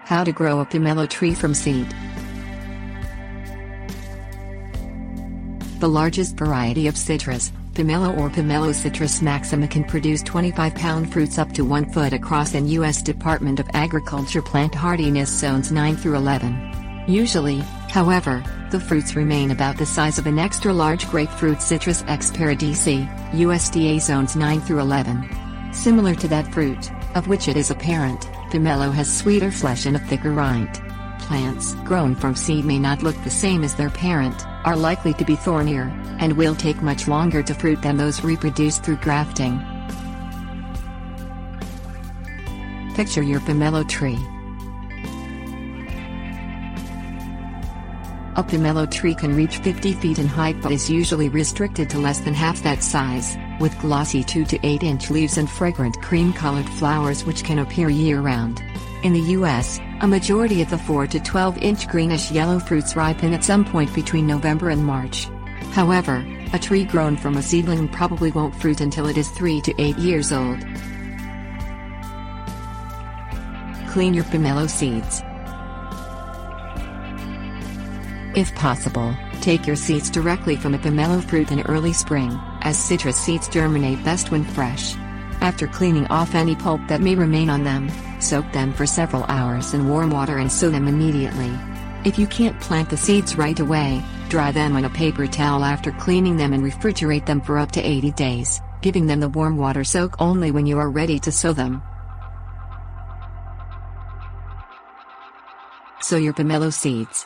How to grow a pomelo tree from seed. The largest variety of citrus, pomelo or Pomelo citrus maxima, can produce 25-pound fruits up to 1 foot across in U.S. Department of Agriculture plant hardiness zones 9 through 11. Usually, however, the fruits remain about the size of an extra-large grapefruit citrus X paradisi, USDA zones 9 through 11. Similar to that fruit, of which it is a parent, pomelo has sweeter flesh and a thicker rind. Plants grown from seed may not look the same as their parent, are likely to be thornier, and will take much longer to fruit than those reproduced through grafting. Picture your pomelo tree. A pomelo tree can reach 50 feet in height but is usually restricted to less than half that size, with glossy 2 to 8 inch leaves and fragrant cream-colored flowers which can appear year-round. In the U.S., a majority of the 4 to 12-inch greenish-yellow fruits ripen at some point between November and March. However, a tree grown from a seedling probably won't fruit until it is 3 to 8 years old. Clean your pomelo seeds. If possible, take your seeds directly from a pomelo fruit in early spring, as citrus seeds germinate best when fresh. After cleaning off any pulp that may remain on them, soak them for several hours in warm water and sow them immediately. If you can't plant the seeds right away, dry them on a paper towel after cleaning them and refrigerate them for up to 80 days, giving them the warm water soak only when you are ready to sow them. Sow your pomelo seeds.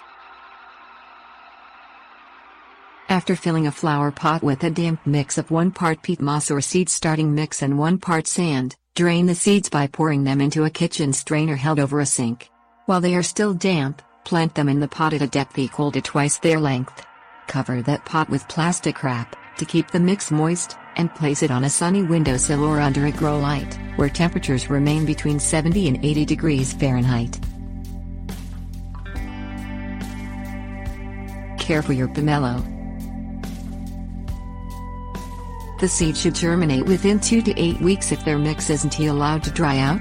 After filling a flower pot with a damp mix of 1 part peat moss or seed starting mix and 1 part sand, drain the seeds by pouring them into a kitchen strainer held over a sink. While they are still damp, plant them in the pot at a depth equal to twice their length. Cover that pot with plastic wrap, to keep the mix moist, and place it on a sunny windowsill or under a grow light, where temperatures remain between 70 and 80 degrees Fahrenheit. Care for your pomelo. The seed should germinate within 2 to 8 weeks if their mix isn't allowed to dry out.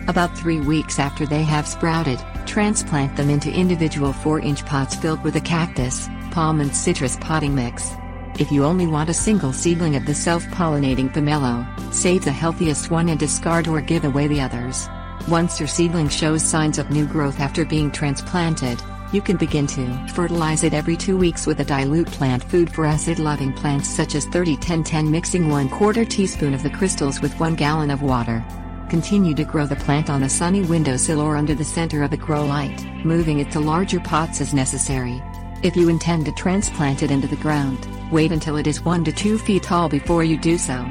About 3 weeks after they have sprouted, transplant them into individual 4-inch pots filled with a cactus, palm and citrus potting mix. If you only want a single seedling of the self-pollinating pomelo, save the healthiest one and discard or give away the others. Once your seedling shows signs of new growth after being transplanted, you can begin to fertilize it every 2 weeks with a dilute plant food for acid-loving plants such as 30-10-10, mixing 1/4 teaspoon of the crystals with 1 gallon of water. Continue to grow the plant on a sunny windowsill or under the center of a grow light, moving it to larger pots as necessary. If you intend to transplant it into the ground, wait until it is 1 to 2 feet tall before you do so.